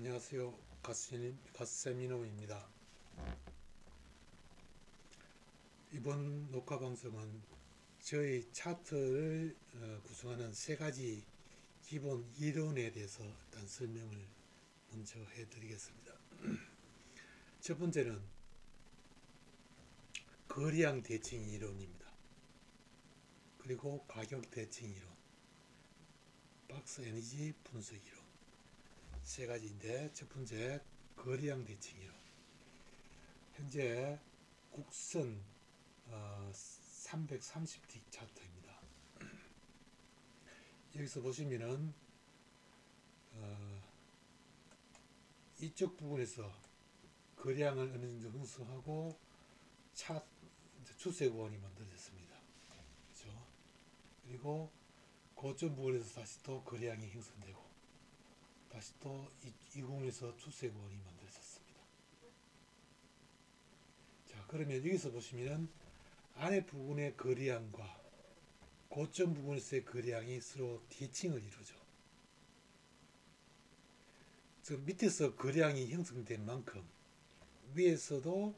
안녕하세요. 갓세미노입니다. 이번 녹화 방송은 저희 차트를 구성하는 세 가지 기본 이론에 대해서 일단 설명을 먼저 해드리겠습니다. 첫 번째는 거래량 대칭 이론입니다. 그리고 가격 대칭 이론, 박스 에너지 분석 이론, 세 가지인데, 첫 번째 거래량 대칭 이론. 현재 국선 330틱 차트입니다. 여기서 보시면은 이쪽 부분에서 거래량을 어느 정도 형성하고 추세 구간이 만들어졌습니다. 그렇죠? 그리고 고점 부분에서 다시 또 거래량이 형성되고 다시 또 이 부분에서 추세 구간이 만들어졌습니다. 자, 그러면 여기서 보시면은 아래 부분의 거래량과 고점 부분에서의 거래량이 서로 대칭을 이루죠. 즉 밑에서 거래량이 형성된 만큼 위에서도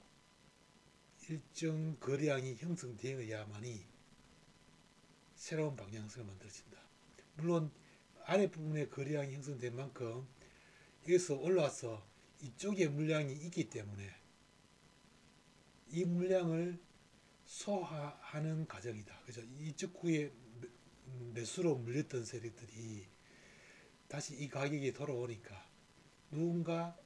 일정 거래량이 형성되어야만이 새로운 방향성을 만들어진다. 물론 아랫부분에 거래량이 형성된 만큼 여기서 올라와서 이쪽에 물량이 있기 때문에 이 물량을 소화하는 과정이다. 그죠? 이쪽 구에 매수로 물렸던 세력들이 다시 이 가격에 돌아오니까 누군가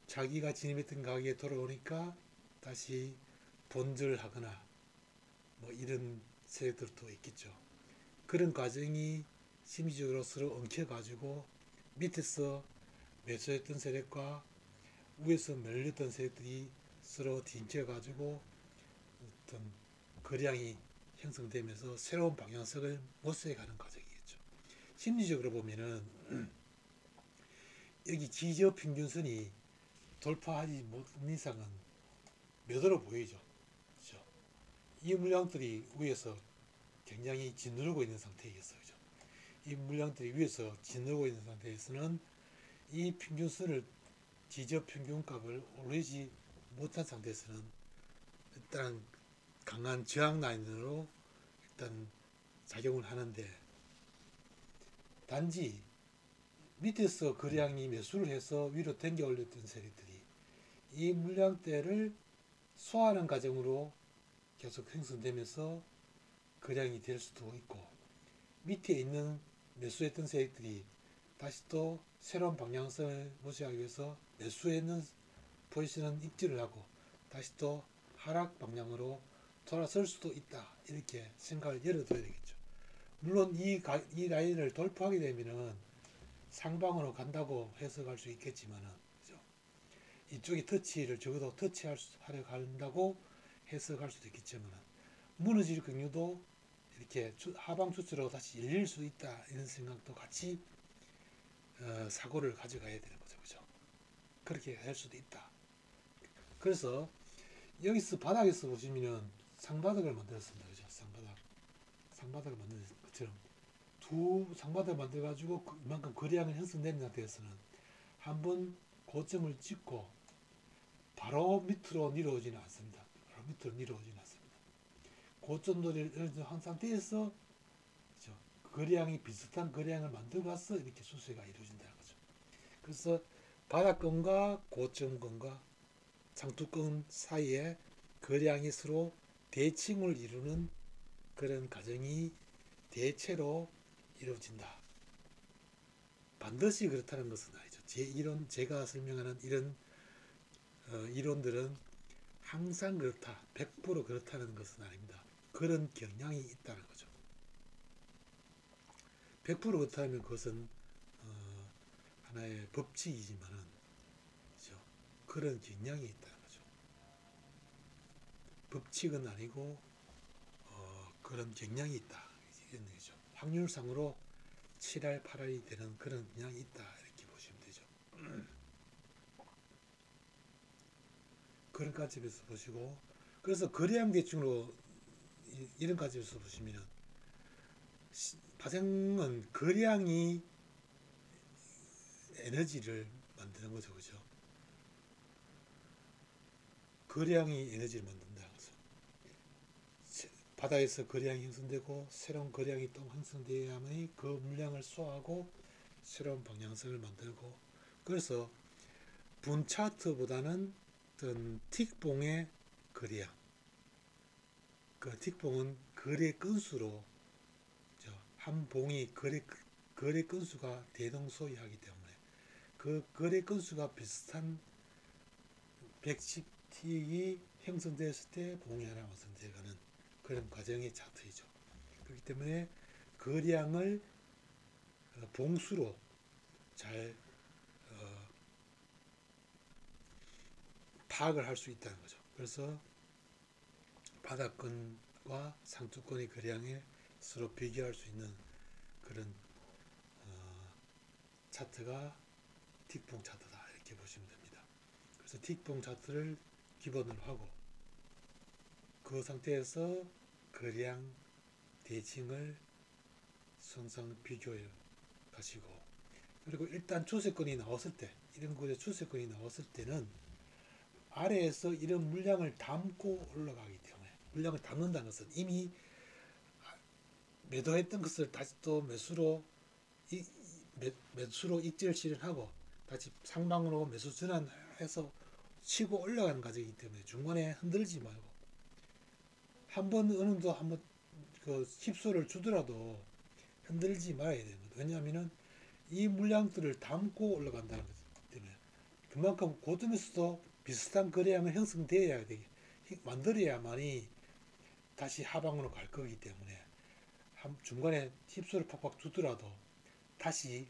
자기가 진입했던 가격에 돌아오니까 다시 본절하거나 뭐 이런 세력들도 있겠죠. 그런 과정이 심리적으로 서로 엉켜가지고 밑에서 매수했던 세력과 위에서 밀렸던 세력들이 서로 딘쳐가지고 어떤 거량이 형성되면서 새로운 방향성을 모색하는 과정이겠죠. 심리적으로 보면은 여기 지지어 평균선이 돌파하지 못한 이상은 매도로 보이죠. 그렇죠? 이 물량들이 위에서 굉장히 짓누르고 있는 상태이겠어요. 그렇죠? 이 물량들이 위에서 짓누르고 있는 상태에서는 이 평균선을 지지어 평균값을 오르지 못한 상태에서는 일단 강한 저항 라인으로 일단 작용을 하는데, 단지 밑에서 거래량이 매수를 해서 위로 당겨 올렸던 세력들이 이 물량대를 소화하는 과정으로 계속 형성되면서 거량이 될 수도 있고, 밑에 있는 매수했던 세력들이 다시 또 새로운 방향성을 모색하기 위해서 매수했는 포지션은 입지를 하고 다시 또 하락 방향으로 돌아설 수도 있다. 이렇게 생각을 열어둬야 되겠죠. 물론 이 라인을 돌파하게 되면은 상방으로 간다고 해석할 수 있겠지만은, 그죠? 이쪽에 터치를 적어도 터치하려 한다고 해석할 수도 있겠지만은, 무너질 경우도 이렇게 하방 추세로 다시 열릴 수 있다. 이런 생각도 같이 사고를 가져가야 되는 거죠. 그죠? 그렇게 할 수도 있다. 그래서 여기서 바닥에서 보시면은 상바닥을 만들었습니다. 그죠? 상바닥을 만든 것처럼 두 상바닥을 만들어 가지고 그만큼 거래량을 형성된 상태에서는 한번 고점을 찍고 바로 밑으로 내려오지는 않습니다. 바로 밑으로 내려오지는 않습니다. 고점들을 한 상태에서, 그죠? 거래량이 비슷한 거래량을 만들어 가서 이렇게 수세가 이루어진다는 거죠. 그래서 바닥권과 고점권과 장투권 사이에 거래량이 서로 대칭을 이루는 그런 과정이 대체로 이루어진다. 반드시 그렇다는 것은 아니죠. 제가 설명하는 이런 이론들은 항상 그렇다, 100% 그렇다는 것은 아닙니다. 그런 경향이 있다는 거죠. 100% 그렇다면 그것은 하나의 법칙이지만은, 그렇죠? 그런 경향이 있다는 거죠. 법칙은 아니고 그런 경향이 있다. 이런 얘기죠. 확률상으로 7할, 8할이 되는 그런 경향이 있다. 이렇게 보시면 되죠. 그런 관점에서 보시고, 그래서 거래량 대칭으로 이런 관점에서 보시면 파생은 거래량이 에너지를 만드는 거죠. 그죠? 거량이 에너지를 만든다는 거죠. 바다에서 거량이 형성되고 새로운 거량이 또 형성되어야만이 그 물량을 소화하고 새로운 방향성을 만들고, 그래서 분 차트보다는 어떤 틱봉의 거량, 그 틱봉은 거래 건수로 한 봉이 거래 건수가 대동소이하기 때문에 그 거래 건수가 비슷한 110틱이 형성되었을 때 봉이 하나 완성되어가는 그런 과정의 차트이죠. 그렇기 때문에 거량을 봉수로 잘 파악을 할 수 있다는 거죠. 그래서 바닥권과 상투권의 거량에 서로 비교할 수 있는 그런 차트가 틱봉 차트다, 이렇게 보시면 됩니다. 그래서 틱봉 차트를 기본으로 하고 그 상태에서 거량 대칭을 항상 비교해 가시고, 그리고 일단 추세권이 나왔을 때, 이런 곳에 추세권이 나왔을 때는 아래에서 이런 물량을 담고 올라가기 때문에, 물량을 담는다는 것은 이미 매도했던 것을 다시 또 매수로 익절 실현하고 다시 상방으로 매수 전환해서 치고 올라가는 과정이기 때문에 중간에 흔들지 말고, 한 번 어느 정도 한번 그 힙소를 주더라도 흔들지 말아야 되는 거예요. 왜냐하면은 이 물량들을 담고 올라간다는 거기 때문에 그만큼 고점에서도 비슷한 거래량을 형성되어야 되게 만들어야만이 다시 하방으로 갈 거기 때문에 중간에 힙소를 팍팍 주더라도 다시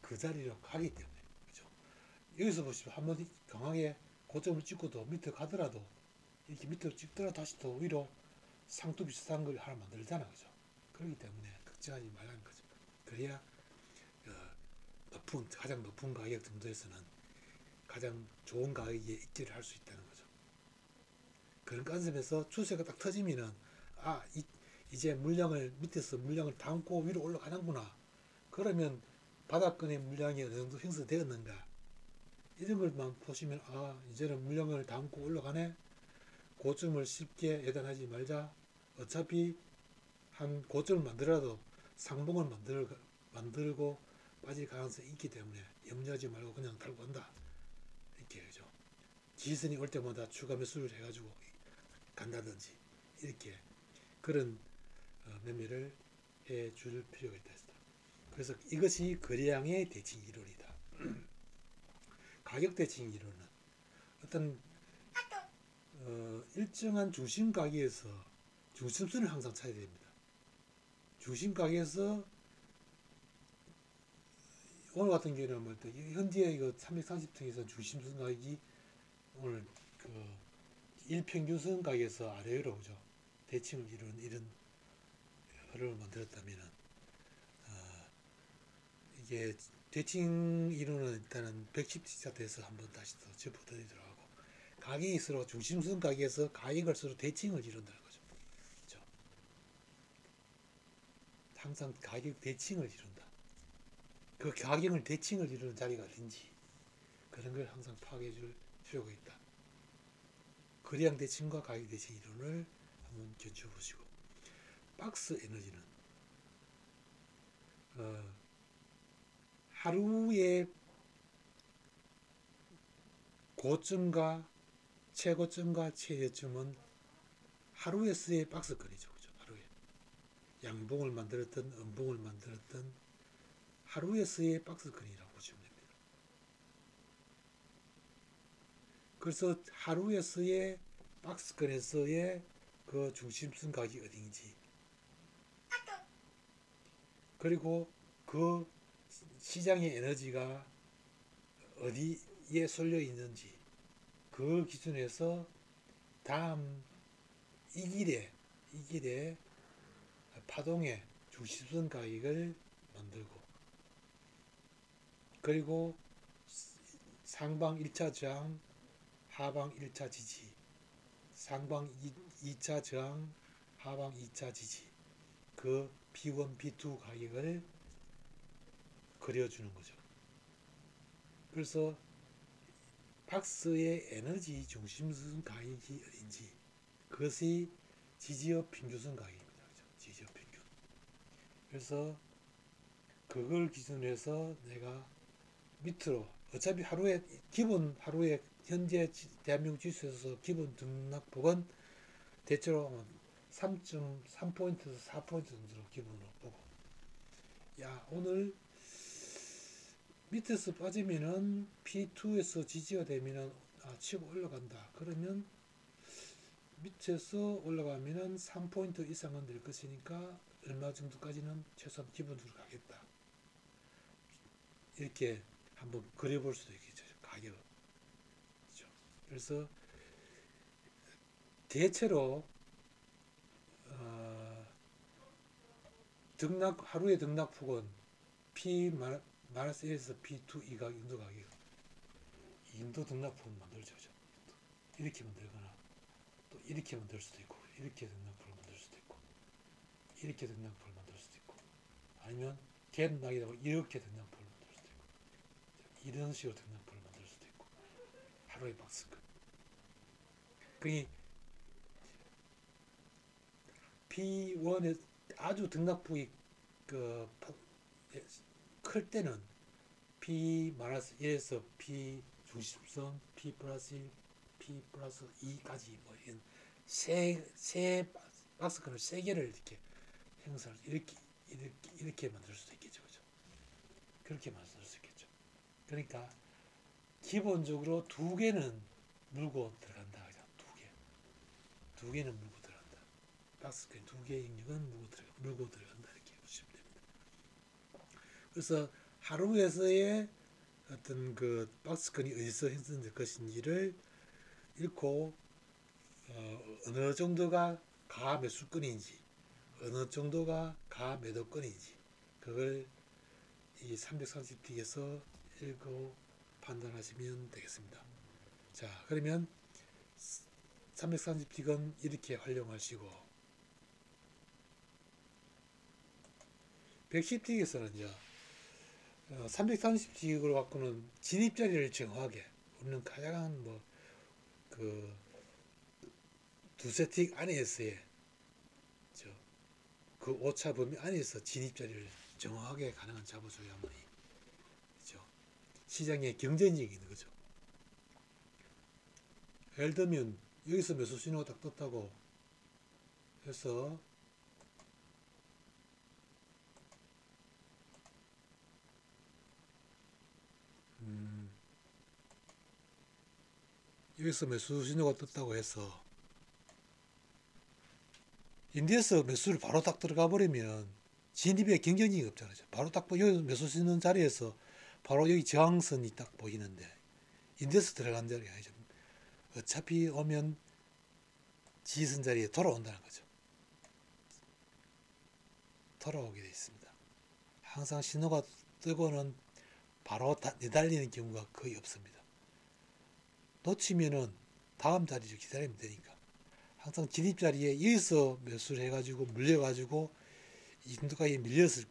그 자리로 가기 때문에, 그죠? 여기서 보시면 한번 강하게 고점을 찍고도 밑에 가더라도, 이렇게 밑으로 찍더라도 다시 또 위로 상투 비슷한 걸 하나 만들잖아, 그죠? 그렇기 때문에 걱정하지 말라는 거죠. 그래야 가장 높은 가격 정도에서는 가장 좋은 가격에 입지를 할 수 있다는 거죠. 그런 컨셉에서 추세가 딱 터지면은 이제 밑에서 물량을 담고 위로 올라가는구나. 그러면 바닥권의 물량이 어느 정도 형성되었는가, 이런 걸만 보시면 이제는 물량을 담고 올라가네. 고점을 쉽게 예단하지 말자. 어차피 한 고점을 만들어도 상봉을 만들고 빠질 가능성이 있기 때문에 염려하지 말고 그냥 달고 간다, 이렇게 하죠. 지지선이 올 때마다 추가 매수를 해가지고 간다든지, 이렇게 그런 매매를 해줄 필요가 있다. 그래서 이것이 거래량의 대칭 이론이다. 가격 대칭 이론은 어떤 일정한 중심 가격에서 중심선을 항상 찾아야 됩니다. 중심 가격에서 오늘 같은 경우는 뭐 현재 이거 330층에서 중심선 가격이 오늘 그 일평균선 가격에서 아래로 오죠. 대칭을 이루는 이런 흐름을 만들었다면은 이게 대칭 이론은 일단은 110티 차트에서 한번 다시 또 짚어드리도록 하고, 가격이 서로 중심선 가격에서 가격을 서로 대칭을 이룬다는 거죠. 그렇죠? 항상 가격 대칭을 이룬다. 그 가격을 대칭을 이루는 자리가 어딘지 그런 걸 항상 파악해 줄 필요가 있다. 거래량 대칭과 가격 대칭 이론을 한번 견주해 보시고, 박스 에너지는 하루의 고점과 최고점과 최저점은 하루에서의 박스권이죠. 그죠? 하루에 양봉을 만들었던 음봉을 만들었던 하루에서의 박스권이라고 보시면 됩니다. 그래서 하루에서의 박스권에서의 그 중심선 가격이 어딘지, 그리고 그 시장의 에너지가 어디에 쏠려 있는지, 그 기준에서 다음 이 길에 파동의 중심선 가격을 만들고, 그리고 상방 1차 저항, 하방 1차 지지, 상방 2차 저항, 하방 2차 지지, 그 B1, B2 가격을 그려주는 거죠. 그래서 박스의 에너지 중심선 가격이 어딘지 그것이 지지어 평균선 가격입니다. 그렇죠? 지지어 평균. 그래서 그걸 기준으로 해서 내가 밑으로 어차피 하루에 기본 하루에 현재 대한민국 지수에서 기본 등락폭은 대체로 3.3포인트에서 4포인트 정도로 기본으로 보고 야 오늘 밑에서 빠지면은 P2에서 지지가 되면은 치고 올라간다 그러면 밑에서 올라가면은 3포인트 이상은 될 것이니까 얼마 정도까지는 최소한 기본으로 가겠다 이렇게 한번 그려볼 수도 있겠죠 가격. 그렇죠? 그래서 대체로 하루의 등락폭은 P-1에서 P2 이각 인도 가격 인도 등락폭 만들죠. 이렇게 만들거나 또 이렇게 만들 수도 있고 이렇게 등락폭을 만들 수도 있고 이렇게 등락폭을 만들 수도 있고 아니면 갭락이라고 이렇게 등락폭을 만들 수도 있고 이런 식으로 등락폭을 만들 수도 있고 하루의 박스권 그게 P1에 아주 등락폭이 클 때는 P-1에서 P 중심선, P 플러스 1, P 플러스 2까지 뭐 이런 세 박스권을 세 개를 이렇게 형성을 이렇게 만들 수도 있겠죠, 그죠? 그렇게 만들 수 있겠죠. 그러니까 기본적으로 두 개는 물고 들어간다, 그죠? 두 개는 물고 들어간다. 박스권 두 개의 인력은 물고 들어간다 이렇게 보시면 됩니다. 그래서 하루에서의 어떤 그 박스권이 어디서 형성될 것인지를 읽고 어느 정도가 가 매수권인지 어느 정도가 가 매도권인지 그걸 이 330틱에서 읽고 판단하시면 되겠습니다. 자 그러면 330틱은 이렇게 활용하시고 110틱에서는 이제 330틱으로 갖고는 진입자리를 정확하게 우리는 가장 그 두세 틱 안에서의 그 오차 범위 안에서 진입자리를 정확하게 가능한 잡아줘야만이 그죠? 시장에 경쟁력이 있는 거죠. 예를 들면 여기서 매수 신호가 딱 떴다고 해서 여기서 매수 신호가 떴다고 해서 인디에서 매수를 바로 딱 들어가 버리면 진입에 경쟁력이 없잖아요. 바로 딱 여기 매수 신는 자리에서 바로 여기 저항선이 딱 보이는데 인디에서 들어간 자리가 아니죠. 어차피 오면 지지선 자리에 돌아온다는 거죠. 돌아오게 되어 있습니다. 항상 신호가 뜨고는 바로 내달리는 경우가 거의 없습니다. 놓치면은 다음 자리를 기다리면 되니까 항상 진입 자리에 여기서 매수를 해가지고 물려가지고 이 정도까지 밀렸을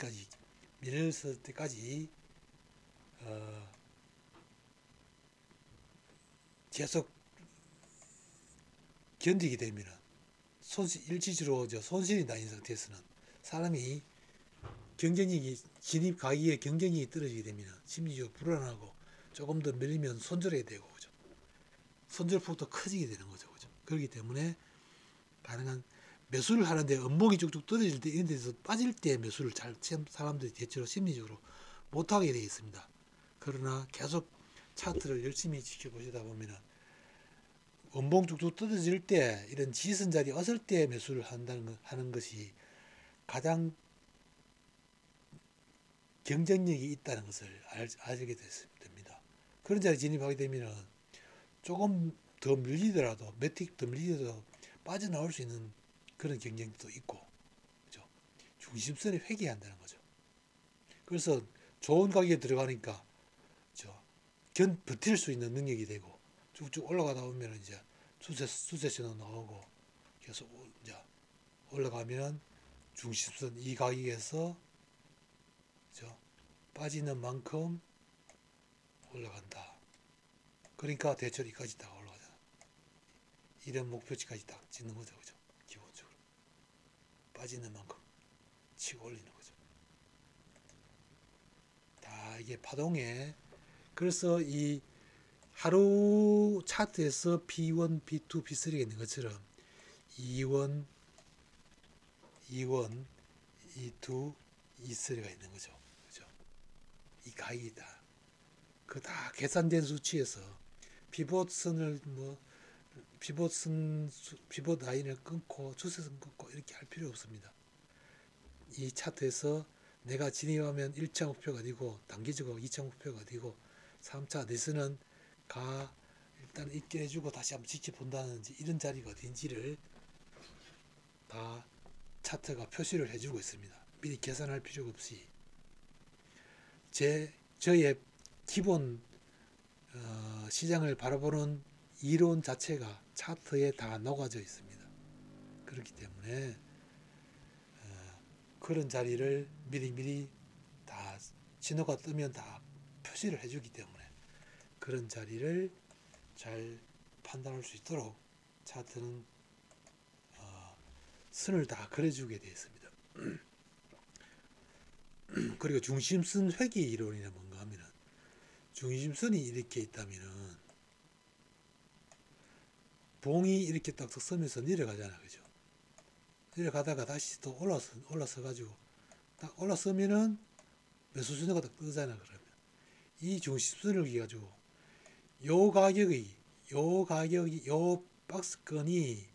때까지 계속 견디게 되면 일시적으로 손실이 나는 상태에서는 사람이 경쟁력이 진입 가격에 경쟁력이 떨어지게 되면 심리적으로 불안하고 조금 더 밀리면 손절해야 되고 그죠? 손절폭도 커지게 되는 거죠, 그죠? 그렇기 때문에 가능한 매수를 하는데 음봉이 쭉쭉 떨어질 때 이런 데서 빠질 때 매수를 사람들이 대체로 심리적으로 못하게 되어 있습니다. 그러나 계속 차트를 열심히 지켜보시다 보면은 음봉 쭉쭉 떨어질 때 이런 지선 자리 어을 때 매수를 하는 것이 가장 경쟁력이 있다는 것을 알게 됩니다. 그런 자리에 진입하게 되면 조금 더 밀리더라도 몇 틱 더 밀리더라도 빠져나올 수 있는 그런 경쟁도 있고 그죠? 중심선에 회귀한다는 거죠. 그래서 좋은 가격에 들어가니까 버틸 수 있는 능력이 되고 쭉쭉 올라가다 보면 이제 수세 신호 나오고 계속 이제 올라가면 중심선 이 가격에서 빠지는 만큼 올라간다. 그러니까 대출이까지 딱 올라가잖아. 이런 목표치까지 딱 짓는 거죠. 그죠? 기본적으로. 빠지는 만큼 치고 올리는 거죠. 다 이게 파동에, 그래서 이 하루 차트에서 B1, B2, B3가 있는 것처럼 E1, E1, E2, E3가 있는 거죠. 그죠? 이 가격이다. 그 다 계산된 수치에서 피봇선을 피봇 라인을 끊고 추세선 끊고 이렇게 할 필요 없습니다. 이 차트에서 내가 진입하면 1차 목표가 어디고 단기적으로 2차 목표가 어디고 3차 내수는 일단 있게 해주고 다시 한번 지켜본다든지 이런 자리가 어딘지를 다 차트가 표시를 해주고 있습니다. 미리 계산할 필요가 없이 저의 기본 시장을 바라보는 이론 자체가 차트에 다 녹아져 있습니다. 그렇기 때문에 그런 자리를 미리미리 다 신호가 뜨면 다 표시를 해주기 때문에 그런 자리를 잘 판단할 수 있도록 차트는 선을 다 그려주게 되어 있습니다. 그리고 중심선 회귀 이론이란 뭔가 하면은 중심선이 이렇게 있다면은 봉이 이렇게 딱 서면서 내려가잖아. 그죠? 내려가다가 다시 또 올라서 가지고 딱 올라서면은 매수 신호가 딱 뜨잖아. 그러면 이 중심선을 가지고 요 박스권이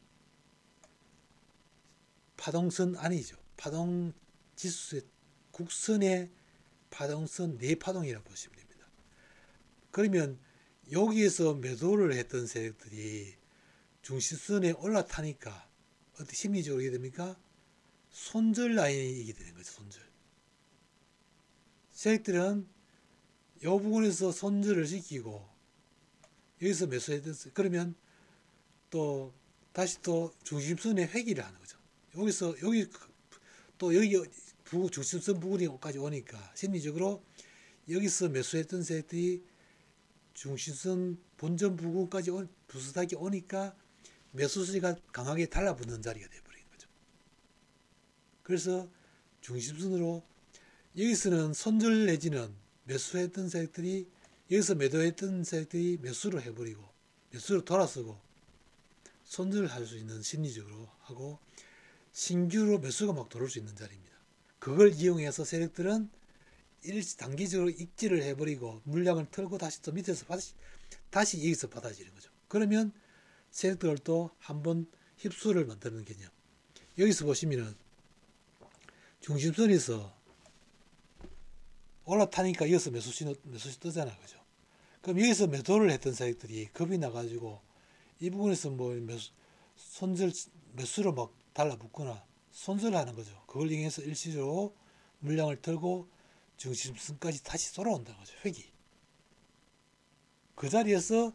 파동선 아니죠. 파동 지수의 국선의 파동선 내파동이라고 보시면 됩니다. 그러면 여기에서 매도를 했던 세력들이 중심선에 올라타니까 어떻게 심리적으로 이게 됩니까? 손절 라인이 이게 되는 거죠. 손절. 세력들은 이 부분에서 손절을 시키고 여기서 매수했던 그러면 또 다시 또 중심선에 회귀를 하는 거죠. 여기서 여기 또 여기 중심선 부분까지 오니까 심리적으로 여기서 매수했던 세력들이 중심선 본전 부근까지 비슷하게 오니까 매수세가 강하게 달라붙는 자리가 되어버린 거죠. 그래서 중심선으로 여기서는 손절 내지는 매수했던 세력들이 여기서 매도했던 세력들이 매수를 해버리고 매수로 돌아서고 손절을 할 수 있는 심리적으로 하고 신규로 매수가 막 들어올 수 있는 자리입니다. 그걸 이용해서 세력들은 단기적으로 익지를 해버리고 물량을 털고 다시 또 밑에서 다시 여기서 받아지는 거죠. 그러면 세력들도 한번 휩수를 만드는 개념. 여기서 보시면은 중심선에서 올라타니까 여기서 매수 뜨잖아. 그죠? 그럼 여기서 매도를 했던 세력들이 겁이 나가지고 이 부분에서 매수로 막 달라붙거나 손절하는 거죠. 그걸 이용해서 일시적으로 물량을 털고 중심선까지 다시 돌아온다는 거죠. 회귀. 그 자리에서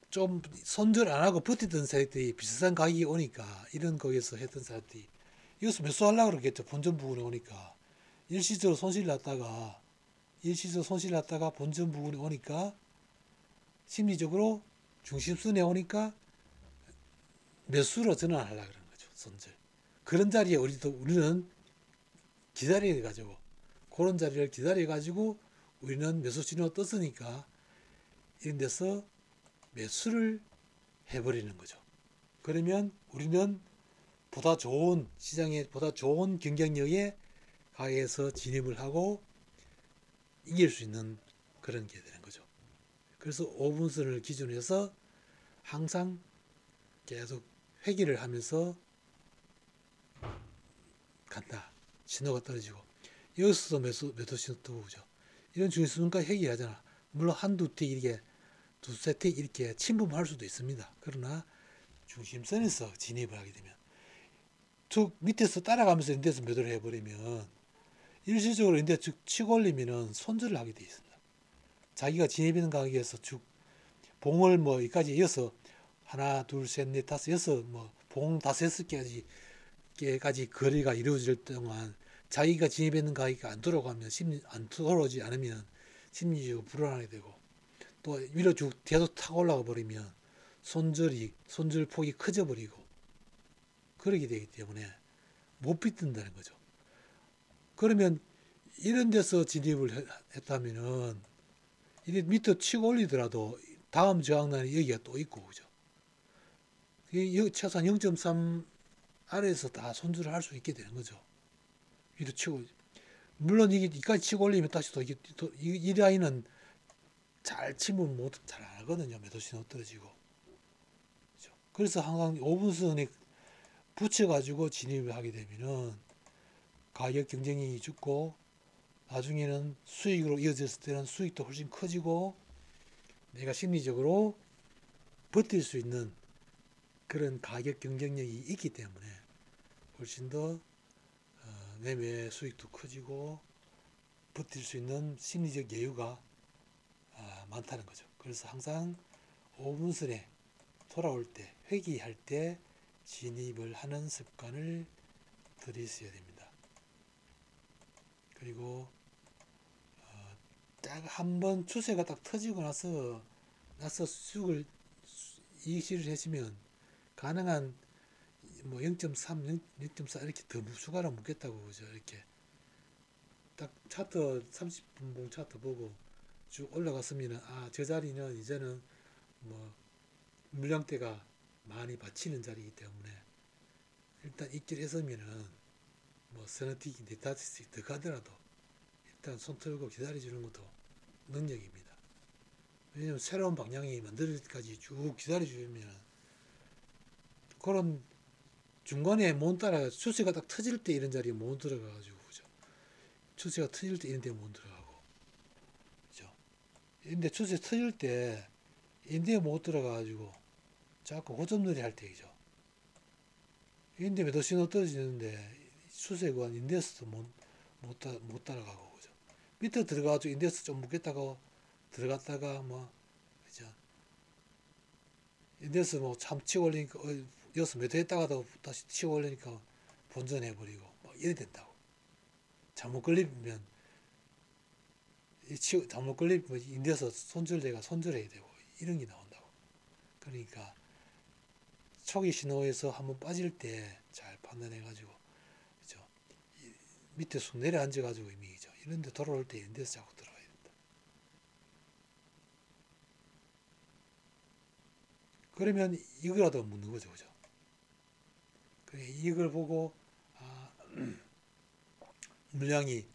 좀 손절 안 하고 버티던 세력들이 비슷한 가격이 오니까 이런 거기에서 했던 사람들이 여기서 매수하려고 그러겠죠. 본전 부분에 오니까 일시적으로 손실 났다가 본전 부분에 오니까 심리적으로 중심선에 오니까 매수로 전환하려고 그러는 거죠. 손절. 그런 자리에 우리는 기다려가지고 그런 자리를 기다려가지고 우리는 매수 신호가 떴으니까 이런 데서 매수를 해버리는 거죠. 그러면 우리는 보다 좋은 시장에 보다 좋은 경쟁력에 가게에서 진입을 하고 이길 수 있는 그런 게 되는 거죠. 그래서 5분선을 기준으로 해서 항상 계속 회귀를 하면서 간다. 신호가 떨어지고 여기서도 매도 신호 뜨고 그죠. 이런 중심선까지 회귀하잖아. 물론 한두 틱 이렇게 두세 틱 이렇게 침범할 수도 있습니다. 그러나 중심선에서 진입을 하게 되면 쭉 밑에서 따라가면서 인데서 매도를 해버리면 일시적으로 인데 쭉 치고 올리면은 손절을 하게 되어 있습니다. 자기가 진입하는 가격에서 쭉 봉을 여기까지 이어서 하나, 둘, 셋, 넷, 다섯, 여섯 봉 다섯, 여섯 개까지 거래가 이루어질 동안 자기가 진입했는 가격이 안 돌아오지 않으면 심리적으로 불안하게 되고 또 위로 쭉 계속 타고 올라가 버리면 손절 폭이 커져 버리고 그러게 되기 때문에 못 비튼다는 거죠. 그러면 이런 데서 진입을 했다면은 이게 밑에 치고 올리더라도 다음 저항단이 여기가 또 있고 그죠. 최소한 0.3 아래에서 다 손질을 할 수 있게 되는 거죠. 위로 치고 물론 이게 이까지 치고 올리면 다시 또 이 라인은 잘 치면 잘 안 하거든요. 매도 신호 떨어지고. 그렇죠? 그래서 항상 5분선에 붙여가지고 진입을 하게 되면은 가격 경쟁력이 죽고 나중에는 수익으로 이어졌을 때는 수익도 훨씬 커지고 내가 심리적으로 버틸 수 있는 그런 가격 경쟁력이 있기 때문에 훨씬 더 매매 수익도 커지고 버틸 수 있는 심리적 여유가 많다는 거죠. 그래서 항상 5분선에 돌아올 때 회귀할 때 진입을 하는 습관을 들이셔야 됩니다. 그리고 딱 한번 추세가 딱 터지고 나서 이익실을 하시면 가능한 뭐 0.3, 0.4 이렇게 더 추가로 묻겠다고 그죠. 이렇게 딱 차트 30분봉 차트 보고 쭉 올라갔으면 저 자리는 이제는 뭐 물량대가 많이 받치는 자리이기 때문에 일단 입질했으면은 뭐 서너 틱이 네다씩 더 가더라도 일단 손 털고 기다려주는 것도 능력입니다. 왜냐면 새로운 방향이 만들 때까지 쭉 기다려주면 그런 중간에 못 따라 추세가 딱 터질 때 이런 자리에 못 들어가가지고 그죠. 추세가 터질 때 이런 데 못 들어가고 그죠. 근데 추세 터질 때 이런 데 못 들어가가지고 자꾸 고점놀이 할 때이죠. 인데 매도 신호 떨어지는데 추세가 인데스도 못 따라가고 그죠. 밑에 들어가가지고 인데스 좀 묵겠다고 들어갔다가 뭐 그죠. 인데스 뭐 참 치고 올리니까 여기서 매도 했다가도 다시 치고 올리니까 본전해버리고 뭐 이래 된다고. 잘못 걸리면 잘못 걸리면 인데서 손절해야 되고 이런 게 나온다고. 그러니까 초기 신호에서 한번 빠질 때 잘 판단해가지고 그죠. 밑에 쑥 내려앉아가지고 이미죠. 이런데 돌아올 때 이런 데서 자꾸 들어가야 된다. 그러면 이거라도 묻는 거죠, 그죠. 이걸 보고 물량이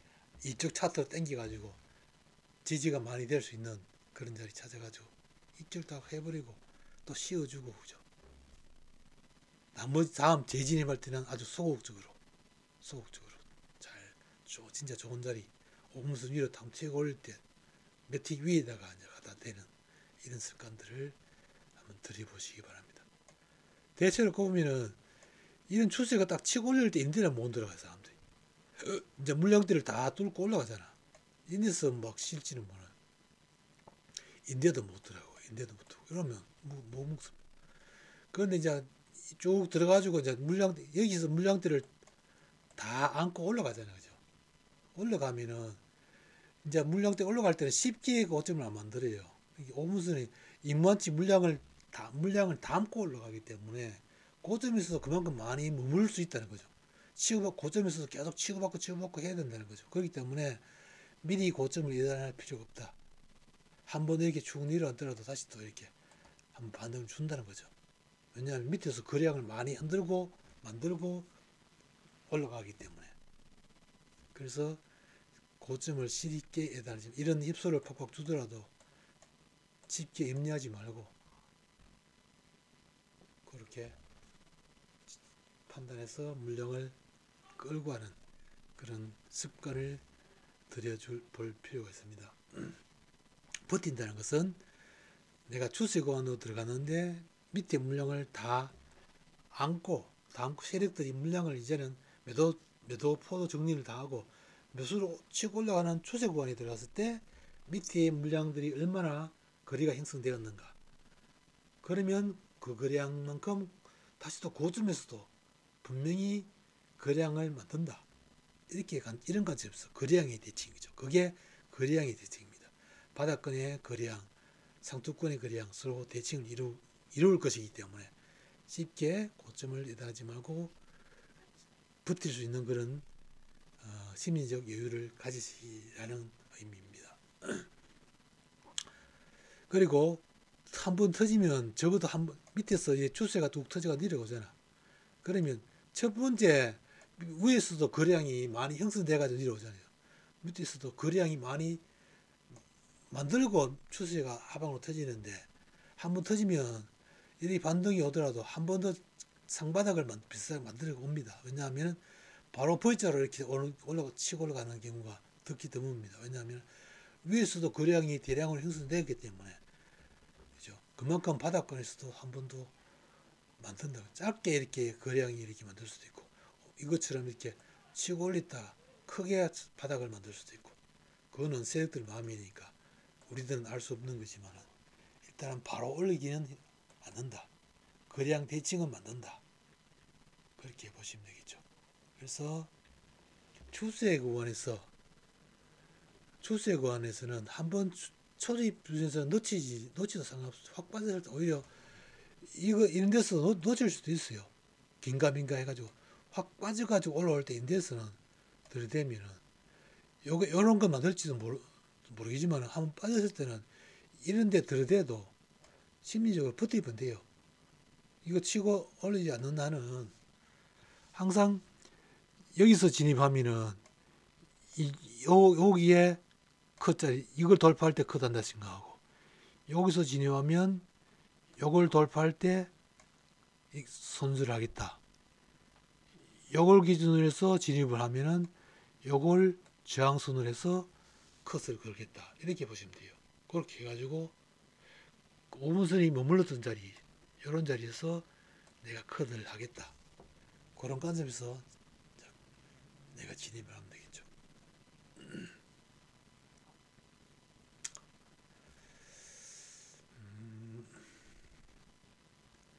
이쪽 차트로 당겨가지고 지지가 많이 될 수 있는 그런 자리 찾아가지고 입질 딱 해버리고 또 씌워주고 그죠. 나머지 다음 재진입할 때는 아주 소극적으로 잘 진짜 좋은 자리 5분선 위로 탕 치고 올릴 때 몇 틱 위에다가 갖다 대는 이런 습관들을 한번 들여보시기 바랍니다. 대체로 보면은 이런 추세가 딱 치고 올릴 때 인대는 못 들어가요 사람들이. 이제 물량대를 다 뚫고 올라가잖아. 인데서 막 실지는 못해. 인대도 못 들어가고 인대도 못 들어가고 이러면 뭐 먹습니다. 그런데 이제 쭉 들어가지고 이제 여기서 물량대를 다 안고 올라가잖아요. 그죠? 올라가면은 이제 물량대 올라갈 때는 쉽게 고점을 안 만들어요. 오문선이 이만치 물량을 담고 올라가기 때문에 고점에서도 그만큼 많이 머물 수 있다는 거죠. 고점에서도 계속 치고받고 해야 된다는 거죠. 그렇기 때문에 미리 고점을 예단할 필요가 없다. 한번 이렇게 쭉 내려왔더라도 다시 또 이렇게 한번 반등을 준다는 거죠. 왜냐하면 밑에서 거래량을 많이 만들고 올라가기 때문에. 그래서 고점을 실있게 예단하지 이런 힙소를 팍팍 주더라도 쉽게 염려하지 말고 그렇게 판단해서 물량을 끌고 하는 그런 습관을 볼 필요가 있습니다. 버틴다는 것은 내가 추세권으로 들어가는데 밑에 물량을 다 안고 세력들이 물량을 이제는 매도 포도 정리를 다 하고 매수로 치고 올라가는 추세 구간에 들어갔을 때 밑에 물량들이 얼마나 거래가 형성되었는가. 그러면 그 거래량만큼 다시 또 고점에서도 분명히 거래량을 만든다. 이런 관점에서 거래량의 대칭이죠. 그게 거래량의 대칭입니다. 바닥권의 거래량, 상투권의 거래량 서로 대칭을 이룰 것이기 때문에 쉽게 고점을 예단하지 말고 버틸 수 있는 그런 심리적 여유를 가지시라는 의미입니다. 그리고 한번 터지면 적어도 한번 밑에서 이제 추세가 뚝 터져가 내려오잖아. 그러면 첫 번째 위에서도 거래량이 많이 형성돼 가지고 내려오잖아요. 밑에서도 거래량이 많이 만들고 추세가 하방으로 터지는데 한번 터지면 이 반등이 오더라도 한 번 더 상바닥을 비슷하게 만들어 옵니다. 왜냐하면 바로 V자로 이렇게 치고 올라가는 경우가 특히 드뭅니다. 왜냐하면 위에서도 거래량이 대량으로 형성되었기 때문에 그죠? 그만큼 바닥권에서도 한 번 더 만든다. 짧게 이렇게 거래량이 이렇게 만들 수도 있고 이것처럼 이렇게 치고 올렸다가 크게 바닥을 만들 수도 있고 그거는 세력들 마음이니까 우리들은 알 수 없는 거지만 일단은 바로 올리기는 않는다. 거래량 대칭은 만든다. 그렇게 보시면 되겠죠. 그래서 추세 구간에서는 한번 초입 부분에서 놓치도 상관없어. 확 빠졌을 때 오히려 이런 데서 놓칠 수도 있어요. 긴가민가 해가지고 확 빠져가지고 올라올 때 이런 데서는 들이대면은 요런 거 만들지도 모르겠지만 한번 빠졌을 때는 이런 데 들이대도 심리적으로 버티면 돼요. 이거 치고 올리지 않는 한은 항상 여기서 진입하면은 여기에 컷짜리 이걸 돌파할 때 컷한다 생각하고 여기서 진입하면 요걸 돌파할 때 손절을 하겠다. 요걸 기준으로 해서 진입을 하면은 요걸 저항선을 해서 컷을 걸겠다. 이렇게 보시면 돼요. 그렇게 해가지고 5분선이 머물렀던 자리 이런 자리에서 내가 컷을 하겠다. 그런 관점에서 내가 진입을 하면 되겠죠.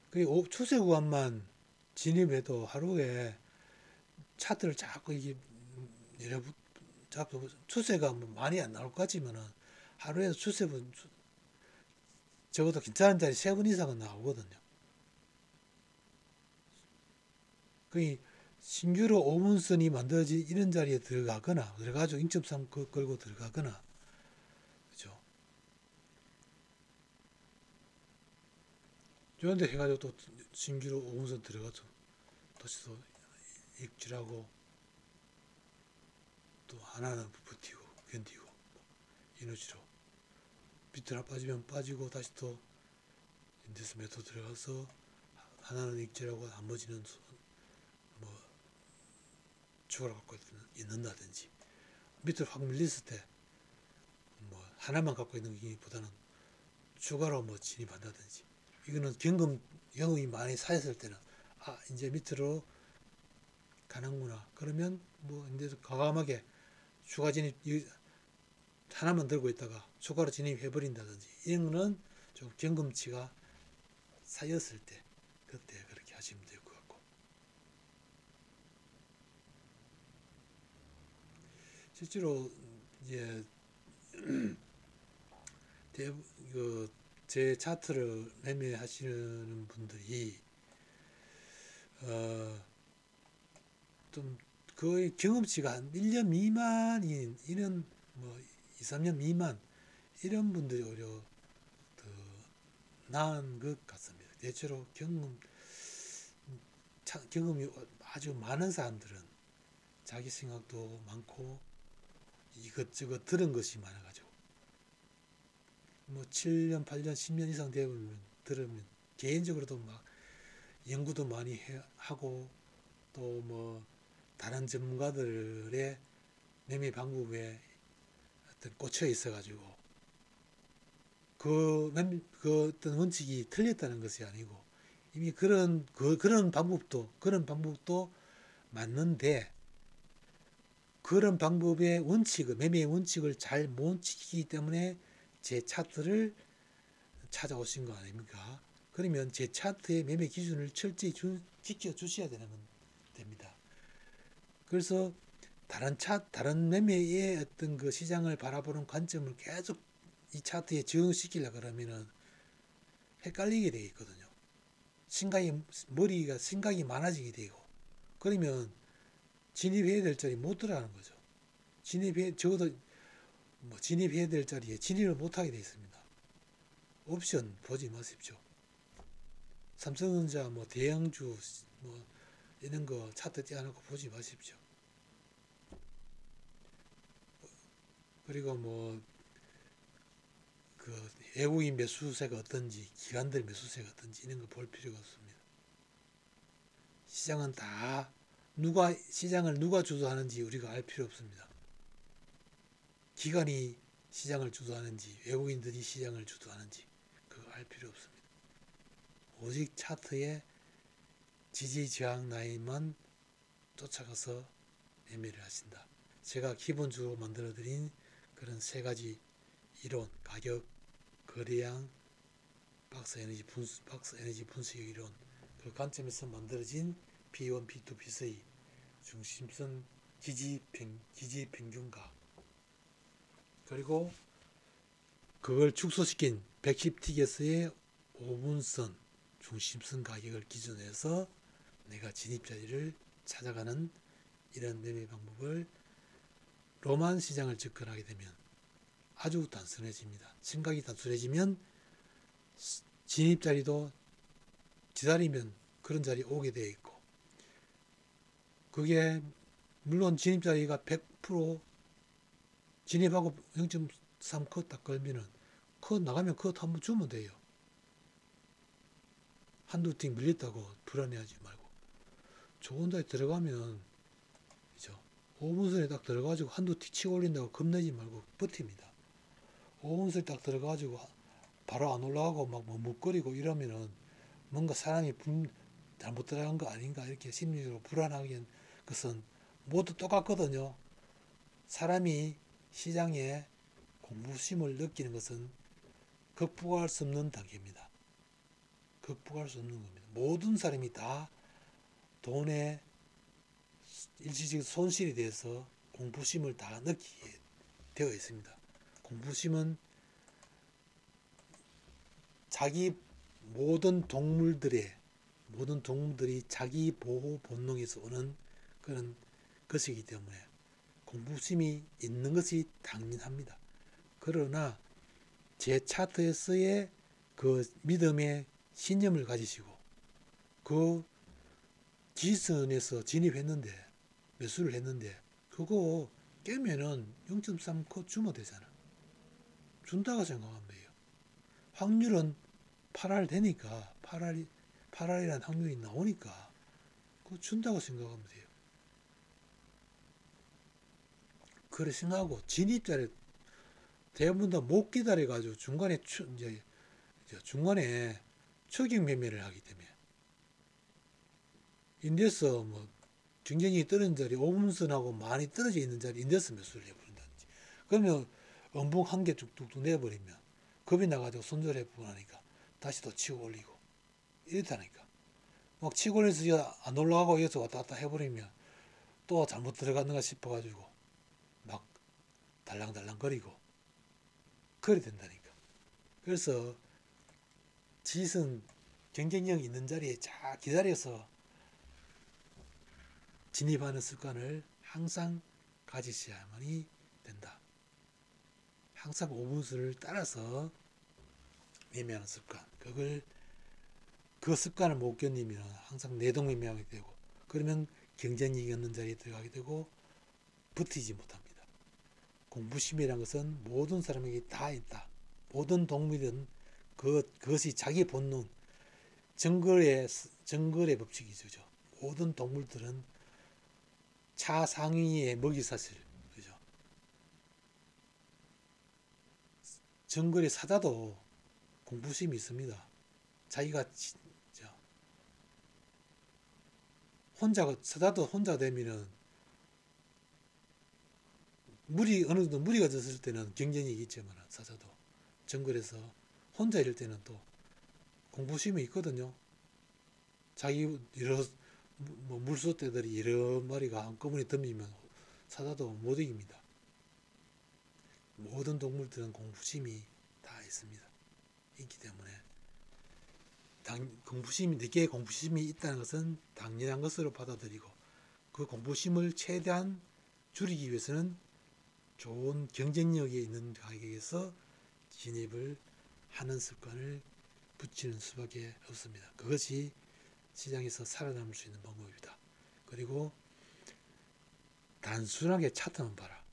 그리고 추세 구간만 진입해도 하루에 차트를 자꾸 이게 자꾸 추세가 뭐 많이 안 나올 것 같지만은 하루에 추세분 적어도 괜찮은 자리 3번 이상은 나오거든요. 그 신규로 5분선이 만들어진 이런 자리에 들어가가지고 인접상 걸고 들어가거나 그죠. 이런데 해가지고 또 신규로 5분선 들어가서 다시 또 입질하고 또 하나는 버티고 견디고 이노지로 밑으로 빠지면 빠지고 다시 또 인데스 메토 들어가서 하나는 입질하고 나머지는 뭐 추가로 갖고 있는다든지 밑으로 확 밀렸을 때 뭐 하나만 갖고 있는 것보다는 추가로 뭐 진입한다든지 이거는 경험이 많이 쌓였을 때는 이제 밑으로 가는구나. 그러면 뭐 이제 과감하게 추가 진입 하나만 들고 있다가 추가로 진입해 버린다든지 이런 거는 좀 경험치가 쌓였을 때 그때 그렇게 하시면 될 것 같고 실제로 이제 제 차트를 매매하시는 분들이 좀 거의 경험치가 한 1년 미만인 이런 뭐 2, 3년 미만 이런 분들이 오히려 더 나은 것 같습니다. 대체로 경험이 아주 많은 사람들은 자기 생각도 많고 이것저것 들은 것이 많아가지고 뭐 7년, 8년, 10년 이상 되면 들으면 개인적으로도 막 연구도 많이 하고 또 뭐 다른 전문가들의 매매 방법에 어떤 꽂혀 있어가지고 그 어떤 원칙이 틀렸다는 것이 아니고 이미 그런 방법도 맞는데 그런 방법의 매매의 원칙을 잘 못 지키기 때문에 제 차트를 찾아오신 거 아닙니까? 그러면 제 차트의 매매 기준을 철저히 지켜주셔야 됩니다. 그래서 다른 매매의 어떤 그 시장을 바라보는 관점을 계속 이 차트에 적응시키려고 그러면은 헷갈리게 되어 있거든요. 생각이 많아지게 되고, 그러면 진입해야 될 자리에 못 들어가는 거죠. 적어도 뭐 진입해야 될 자리에 진입을 못하게 되어 있습니다. 옵션 보지 마십시오. 삼성전자, 뭐 대양주, 뭐 이런 거 차트 떼어놓고 보지 마십시오. 그리고 뭐 그 외국인 매수세가 어떤지, 기관들 매수세가 어떤지 이런 거 볼 필요가 없습니다. 시장은 다 시장을 누가 주도하는지 우리가 알 필요 없습니다. 기관이 시장을 주도하는지 외국인들이 시장을 주도하는지 그거 알 필요 없습니다. 오직 차트의 지지 저항 라인만 쫓아가서 매매를 하신다. 제가 기본적으로 만들어 드린 그런 세 가지 이론, 가격, 거래량, 박스 에너지 분석 이론, 그 관점에서 만들어진 P1, P2, P3 중심선 지지 평균가, 그리고 그걸 축소시킨 110티켓의 5분선 중심선 가격을 기준해서 내가 진입자리를 찾아가는 이런 매매 방법을 로만 시장을 접근하게 되면 아주 단순해집니다. 생각이 단순해지면 진입자리도 기다리면 그런 자리에 오게 되어 있고, 그게 물론 진입자리가 100% 진입하고 0.3 컷 딱 걸면은 컷 나가면 컷 한번 주면 돼요. 한두 팀 밀렸다고 불안해하지 말고 좋은 자리 들어가면, 그죠? 5분선에 딱 들어가지고 한두 팀 치고 올린다고 겁내지 말고 버팁니다. 5분선에 딱 들어가지고 바로 안 올라가고 막 머뭇거리고 이러면은 뭔가 사람이 잘못 들어간 거 아닌가 이렇게 심리적으로 불안하게 한 것은 모두 똑같거든요. 사람이 시장에 공부심을 느끼는 것은 극복할 수 없는 단계입니다. 극복할 수 없는 겁니다. 모든 사람이 다 돈에 일시적 손실이 돼서 공부심을 다 느끼게 되어 있습니다. 공부심은 모든 동물들이 자기 보호 본능에서 오는 그런 것이기 때문에 공부심이 있는 것이 당연합니다. 그러나 제 차트에서의 그 믿음의 신념을 가지시고 그 지선에서 진입했는데, 매수를 했는데 그거 깨면은 0.3컷 주면 되잖아. 준다고 생각하면 돼요. 확률은 8할 되니까 8할이라는 확률이 나오니까 그거 준다고 생각하면 돼요. 그래 생각하고 진입자를 대부분 다 못 기다려 가지고 중간에 초기 매매를 하기 때문에 인데스 뭐 경쟁이 떨어진 자리 5분선하고 많이 떨어져 있는 자리 인데스 매수를 해버린다든지, 그러면 음봉 한 개 뚝뚝뚝 내버리면 겁이 나가지고 손절해보고 나니까 다시 또 치고 올리고 이렇다니까. 막 치고 올려서 안 올라가고 여기서 왔다 갔다 해버리면 또 잘못 들어갔는가 싶어가지고 막 달랑달랑거리고 그래 된다니까. 그래서 지선 경쟁력 있는 자리에 잘 기다려서 진입하는 습관을 항상 가지셔야만이 된다. 항상 5분수를 따라서 매매하는 습관. 그 습관을 못 견디면 항상 내동 매매하게 되고, 그러면 경쟁력이 없는 자리에 들어가게 되고 버티지 못합니다. 공부심이라는 것은 모든 사람에게 다 있다. 모든 동물은 그것이 자기 본능, 정글의 법칙이죠. 모든 동물들은 차상위의 먹이사슬, 그죠? 정글의 사자도 공부심이 있습니다. 자기가 사자도 혼자 되면은 어느 정도 무리가 졌을 때는 경쟁력이 있지만 사자도 정글에서 혼자 이럴 때는 또 공부심이 있거든요. 자기 물소떼들이 여러 마리가 한꺼번에 덤비면 사자도 못 이깁니다. 모든 동물들은 공부심이 있습니다. 있기 때문에 내게 공부심이 있다는 것은 당연한 것으로 받아들이고 그 공부심을 최대한 줄이기 위해서는 좋은 경쟁력이 있는 가격에서 진입을 하는 습관을 붙이는 수밖에 없습니다. 그것이 시장에서 살아남을 수 있는 방법입니다. 그리고 단순하게 차트만 봐라.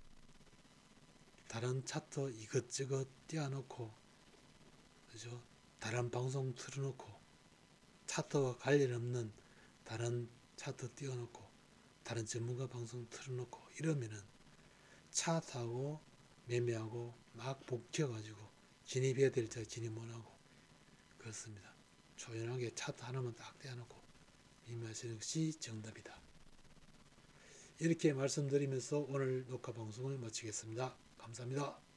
다른 차트 이것저것 띄워놓고, 그죠? 다른 방송 틀어놓고, 차트와 관련 없는 다른 차트 띄워놓고, 다른 전문가 방송 틀어놓고, 이러면은 차트하고 매매하고 막 복잡가지고 진입해야 될 때 진입 못하고, 그렇습니다. 조연하게 차트 하나만 딱 떼어놓고 매매하시는 것이 정답이다. 이렇게 말씀드리면서 오늘 녹화 방송을 마치겠습니다. 감사합니다.